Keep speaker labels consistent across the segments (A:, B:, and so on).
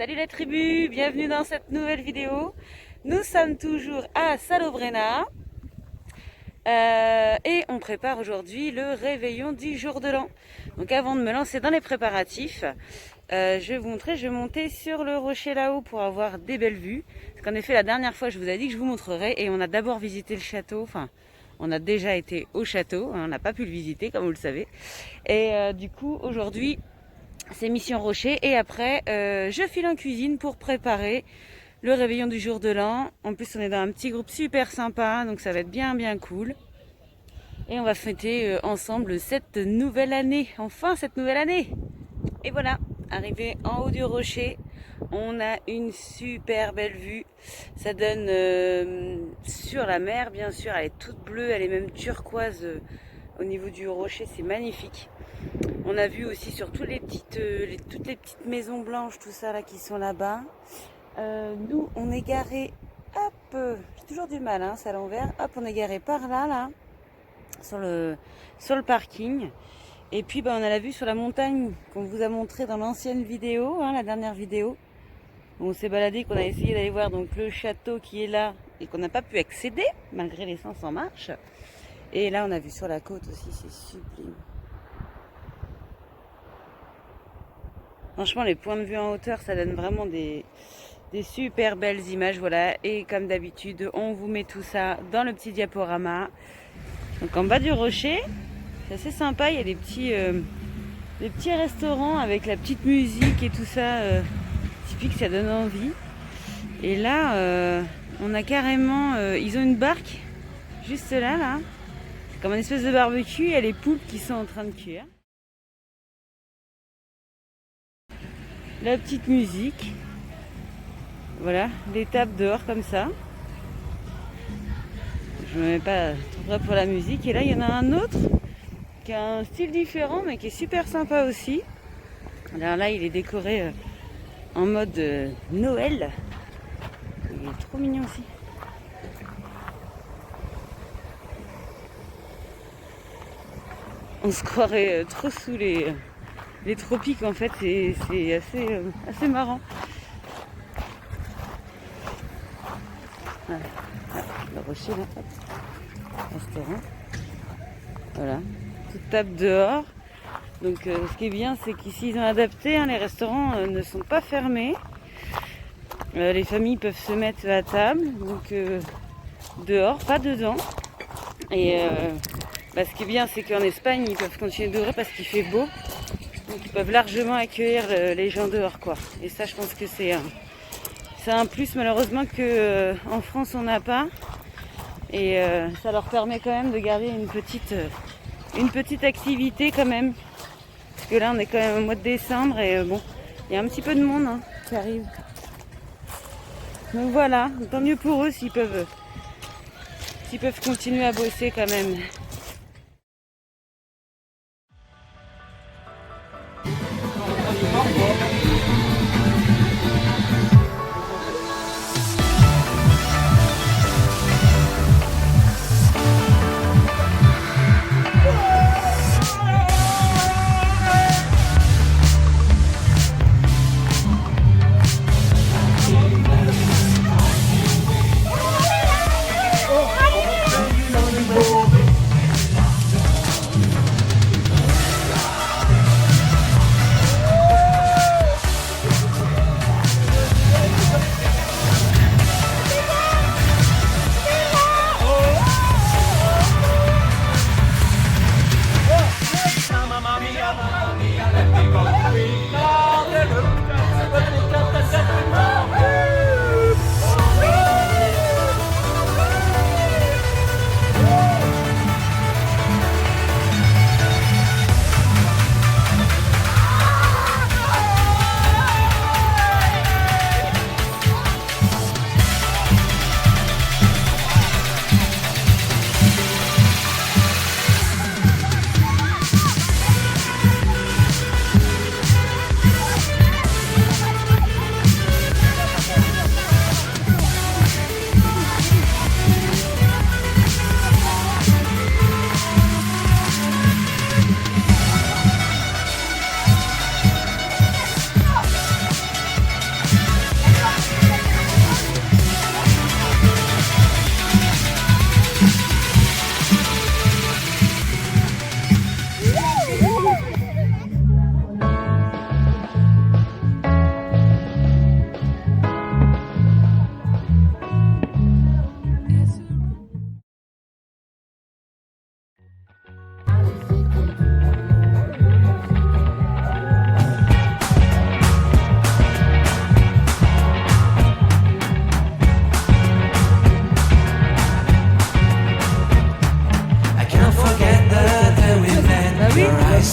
A: Salut la tribu, bienvenue dans cette nouvelle vidéo. Nous sommes toujours à Salobrenna et on prépare aujourd'hui le réveillon du jour de l'an. Donc avant de me lancer dans les préparatifs, je vais vous montrer, je vais monter sur le rocher là-haut pour avoir des belles vues. Parce qu'en effet la dernière fois je vous ai dit que je vous montrerai et on a d'abord visité le château, enfin on a déjà été au château, on n'a pas pu le visiter comme vous le savez. Et du coup aujourd'hui c'est mission rocher et après je file en cuisine pour préparer le réveillon du jour de l'an. En plus on est dans un petit groupe super sympa, donc ça va être bien cool. Et on va fêter ensemble cette nouvelle année, enfin cette nouvelle année. Et voilà, arrivé en haut du rocher, on a une super belle vue. Ça donne sur la mer bien sûr, elle est toute bleue, elle est même turquoise au niveau du rocher, c'est magnifique. On a vu aussi sur toutes les petites maisons blanches, tout ça là qui sont là-bas. Nous, on est garé, hop, j'ai toujours du mal, hein, c'est à l'envers. Hop, on est garé par là, sur le parking. Et puis, on a la vue sur la montagne qu'on vous a montré dans l'ancienne vidéo, hein, la dernière vidéo. On s'est baladé, qu'on a essayé d'aller voir donc le château qui est là et qu'on n'a pas pu accéder malgré l'essence en marche. Et là, on a vu sur la côte aussi, c'est sublime. Franchement, les points de vue en hauteur, ça donne vraiment des super belles images, voilà. Et comme d'habitude, on vous met tout ça dans le petit diaporama. Donc en bas du rocher, c'est assez sympa, il y a des petits restaurants avec la petite musique et tout ça, typique, ça donne envie. Et là, on a carrément, ils ont une barque, juste là. C'est comme une espèce de barbecue, il y a les poulpes qui sont en train de cuire. La petite musique, voilà, des tables dehors comme ça. Je me mets pas trop près pour la musique. Et là, il y en a un autre qui a un style différent, mais qui est super sympa aussi. Alors là, il est décoré en mode Noël. Il est trop mignon aussi. On se croirait trop sous les tropiques en fait, c'est assez marrant. Voilà. Le rocher là, hop. Restaurant. Voilà, toute table dehors. Donc ce qui est bien, c'est qu'ici ils ont adapté, hein, les restaurants ne sont pas fermés. Les familles peuvent se mettre à table, donc dehors, pas dedans. Et ce qui est bien, c'est qu'en Espagne, ils peuvent continuer d'ouvrir parce qu'il fait beau. Donc ils peuvent largement accueillir les gens dehors, quoi. Et ça, je pense que c'est un plus malheureusement que en France on n'a pas. Et ça leur permet quand même de garder une petite activité quand même. Parce que là, on est quand même au mois de décembre et bon, il y a un petit peu de monde qui arrive. Donc voilà, tant mieux pour eux s'ils peuvent continuer à bosser quand même.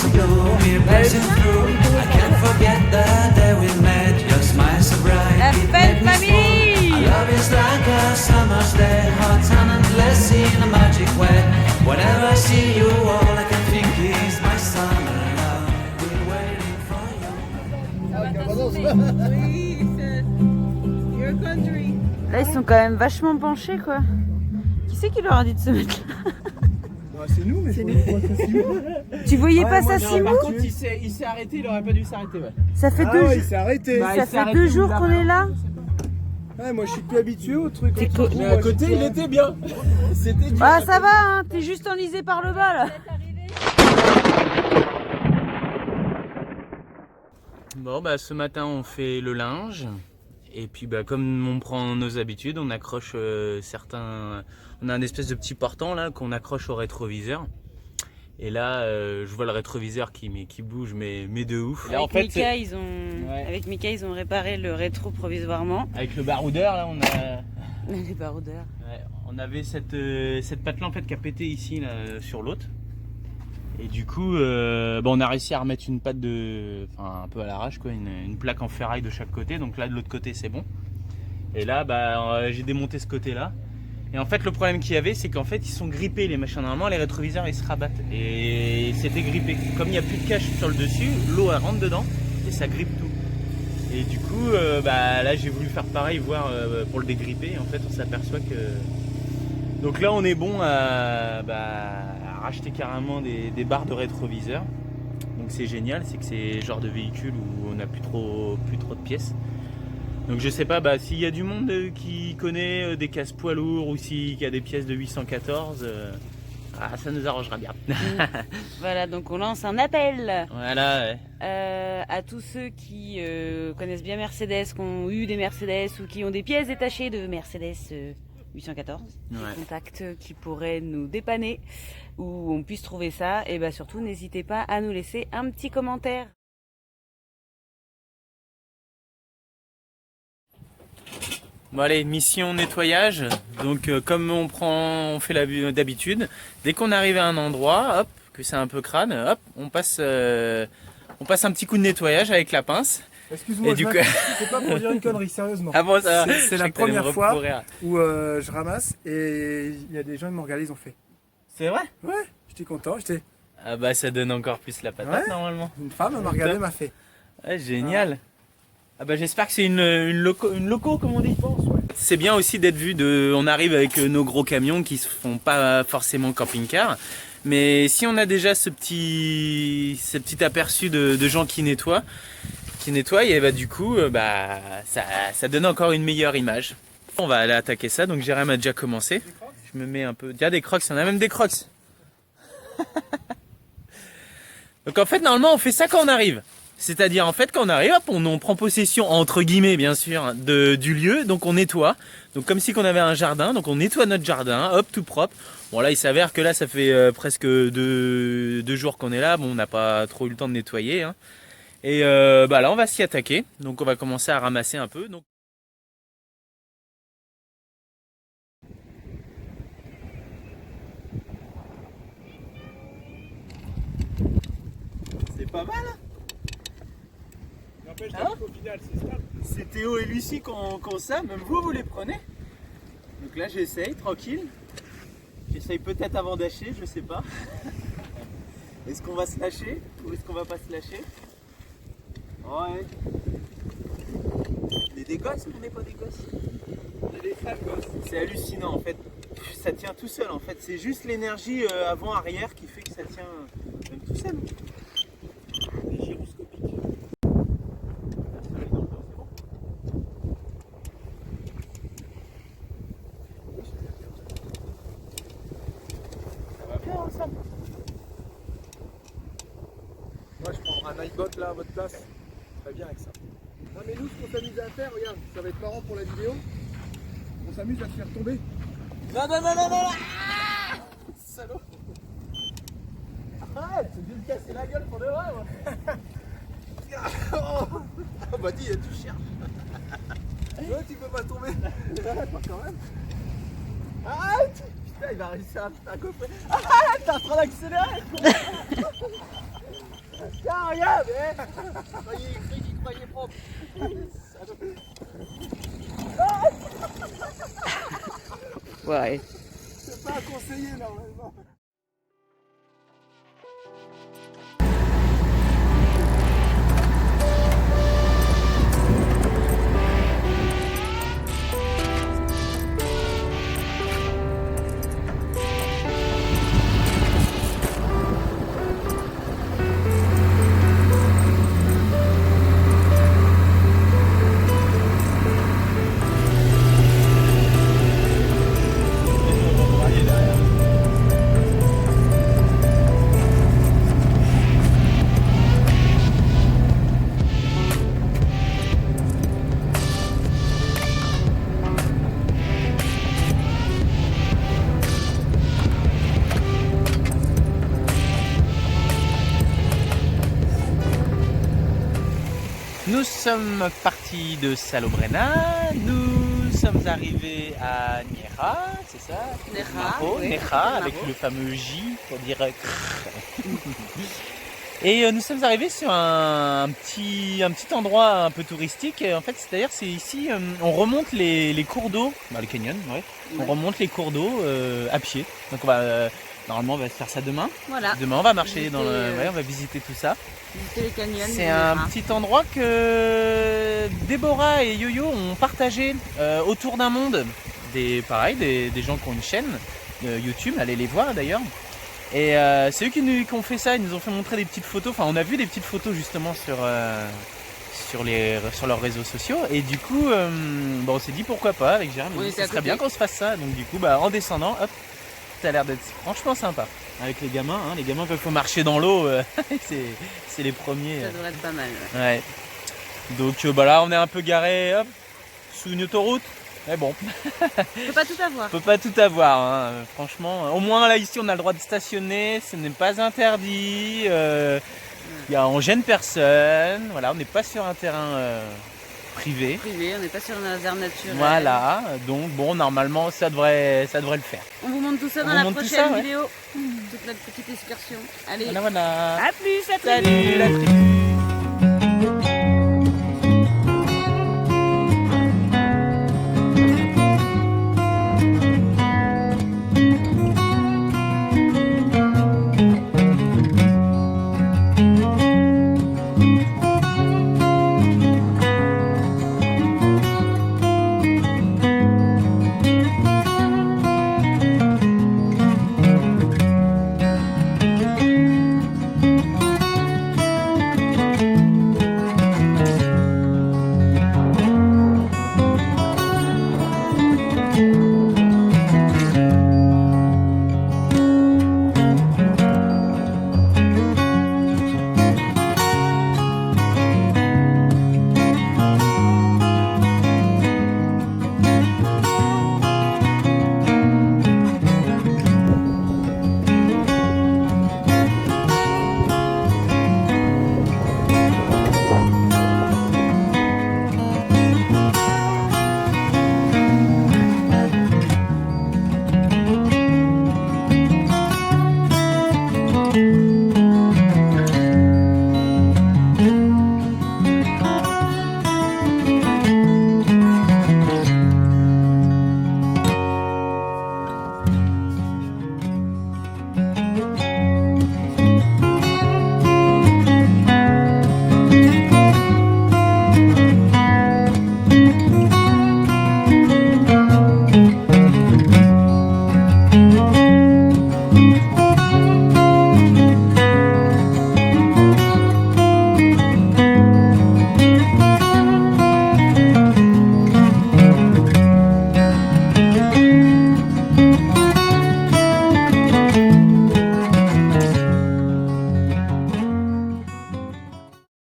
B: so blue, we're passing through. I can't forget the day we met. Your smile so bright,
A: La
B: it
A: fête
B: made me
A: famille.
B: swoon. Our love is like a summer's day, hot and endless in a magic way. Whenever I see you, all I can think is my summer love. We're waiting for you.
A: Là, ils sont quand même vachement penchés, quoi. Qui c'est qui leur a dit de se mettre là?
C: Bah, c'est nous, mais c'est nous.
A: Tu voyais pas ça, Simon?
D: Par contre, il s'est arrêté, il aurait pas dû s'arrêter. Ouais.
A: Ça fait
C: Ah
A: deux
C: ouais, il
A: jours.
C: s'est arrêté.
D: Bah,
A: Ça fait 2 jours qu'on est là.
C: Ouais, moi je suis plus habitué au truc.
A: T'es
C: comme ça.
D: Mais
C: Moi,
D: à côté,
C: j'étais-
D: il était bien. C'était dur.
A: Ah, ça va, hein. T'es juste enlisé par le bas, là.
D: Bon, bah ce matin, on fait le linge. Et puis, bah, comme on prend nos habitudes, on accroche certains. On a un espèce de petit portant là qu'on accroche au rétroviseur. Et là, je vois le rétroviseur qui bouge, mais de ouf. Et là,
A: Avec,
D: en fait,
A: Mika, ils ont...
D: Ouais.
A: Avec Mika, ils ont réparé le rétro provisoirement.
D: avec le baroudeur, là,
A: Les baroudeurs.
D: on avait cette patte là en fait qui a pété ici là, sur l'autre. Et du coup, on a réussi à remettre une patte un peu à l'arrache, quoi, une plaque en ferraille de chaque côté. Donc là, de l'autre côté, c'est bon. Et là, j'ai démonté ce côté-là. Et en fait, le problème qu'il y avait, c'est qu'en fait, ils sont grippés les machins. Normalement, les rétroviseurs, ils se rabattent. Et c'était grippé. Comme il n'y a plus de cache sur le dessus, l'eau, elle rentre dedans et ça grippe tout. Et du coup, là, j'ai voulu faire pareil, voir pour le dégripper. Et en fait, on s'aperçoit que... Donc là, on est bon à racheter carrément des barres de rétroviseur. Donc c'est génial, c'est que c'est le genre de véhicule où on n'a plus trop de pièces. Donc je sais pas, s'il y a du monde qui connaît des casse poids lourds ou s'il y a des pièces de 814, ça nous arrangera bien.
A: Voilà, donc on lance un appel
D: Voilà, ouais.
A: à tous ceux qui connaissent bien Mercedes, qui ont eu des Mercedes ou qui ont des pièces détachées de Mercedes 814,
D: Ouais.
A: des contacts qui pourraient nous dépanner, où on puisse trouver ça. Et surtout, n'hésitez pas à nous laisser un petit commentaire.
D: Bon allez, mission nettoyage. Donc comme on fait d'habitude, dès qu'on arrive à un endroit, hop, que c'est un peu crade, hop, on passe un petit coup de nettoyage avec la pince.
C: Excuse-moi,
D: Et du coup-
C: c'est pas pour dire une connerie, sérieusement.
D: Ah bon, ça,
C: C'est la première fois
D: fois.
C: où je ramasse et il y a des gens qui m'ont regardé, ils ont fait.
D: C'est vrai?
C: Ouais, j'étais content,
D: Ah bah ça donne encore plus la patate
C: Ouais.
D: normalement.
C: une femme elle m'a regardé, m'a fait.
D: Ouais, génial. Ah bah j'espère que c'est une loco comme on dit.
C: Je pense, ouais.
D: C'est bien aussi d'être vu on arrive avec nos gros camions qui se font pas forcément camping-car. Mais si on a déjà ce petit aperçu de gens qui nettoient, et du coup ça donne encore une meilleure image. On va aller attaquer ça, donc Jérém a déjà commencé. Je me mets un peu. Il y a des crocs, il y en a même des crocs. Donc en fait normalement on fait ça quand on arrive. C'est-à-dire en fait quand on arrive, hop, on prend possession entre guillemets bien sûr du lieu, donc on nettoie. Donc comme si on avait un jardin, donc on nettoie notre jardin, hop, tout propre. Bon là il s'avère que là ça fait presque deux jours qu'on est là, bon on n'a pas trop eu le temps de nettoyer. Hein. Et là on va s'y attaquer, donc on va commencer à ramasser un peu. Donc... C'est pas mal.
C: N'empêche
D: Hein
C: qu'au final, c'est stable.
D: C'est Théo et Lucie qui ont ça, même vous les prenez. Donc là j'essaye, tranquille. J'essaye peut-être avant d'acheter, je sais pas. Est-ce qu'on va se lâcher ou est-ce qu'on va pas se lâcher? Ouais. On est des gosses ou on n'est pas des gosses?
C: On est des sales gosses.
D: C'est hallucinant en fait. Ça tient tout seul en fait. C'est juste l'énergie avant-arrière qui fait que ça tient même tout seul. Les gyroscopiques. Ça va bien ensemble.
C: Moi, je prends un iBot là à votre place. Très bien avec ça. Non, mais nous, ce qu'on s'amuse à faire, regarde, ça va être marrant pour la vidéo. On s'amuse à se faire tomber.
D: Non, non, non, non, non, ah salaud. Arrête, tu veux me casser la gueule pour de vrai, moi.
C: Oh bah dis, tu cherches. Ouais, tu peux pas tomber. Pas quand même.
D: Arrête. Putain, il va réussir à coffrer. Arrête, t'es en train d'accélérer.
C: Tiens, regarde, il croyait propre.
A: Ouais.
C: C'est pas à conseiller normalement.
D: Nous sommes partis de Salobrenna, nous sommes arrivés à Nera, c'est ça? Nera, avec le fameux J pour dire Et nous sommes arrivés sur un petit endroit un peu touristique. En fait, c'est-à-dire c'est ici, on remonte les cours d'eau, le canyon, ouais. On remonte les cours d'eau à pied. Donc on va normalement on va se faire ça demain.
A: Voilà.
D: Demain on va marcher on va visiter tout ça.
A: Visiter les canyons.
D: C'est un petit endroit que Déborah et Yo-Yo ont partagé autour d'un monde. Des gens qui ont une chaîne YouTube, allez les voir d'ailleurs. Et c'est eux qui ont fait ça, ils nous ont fait montrer des petites photos. Enfin, on a vu des petites photos justement sur leurs réseaux sociaux. Et du coup, on s'est dit pourquoi pas avec Jérémy. Ce serait bien qu'on se fasse ça. Donc du coup, en descendant, hop, ça a l'air d'être franchement sympa. Avec les gamins, les gamins quand il faut marcher dans l'eau, c'est les premiers.
A: Ça devrait être pas mal.
D: Ouais. Donc là, on est un peu garé, hop, sous une autoroute. Mais bon.
A: On peut pas tout avoir.
D: On peut pas tout avoir, hein. Franchement. Au moins là ici on a le droit de stationner, ce n'est pas interdit. On gêne personne. Voilà, on n'est pas sur un terrain privé.
A: On n'est pas sur un hasard naturel.
D: Voilà, donc bon normalement ça devrait le faire.
A: On vous montre tout ça dans la prochaine vidéo. Toute notre petite excursion. Allez,
D: Voilà.
A: à plus, à très vite.
D: Salut la tribu.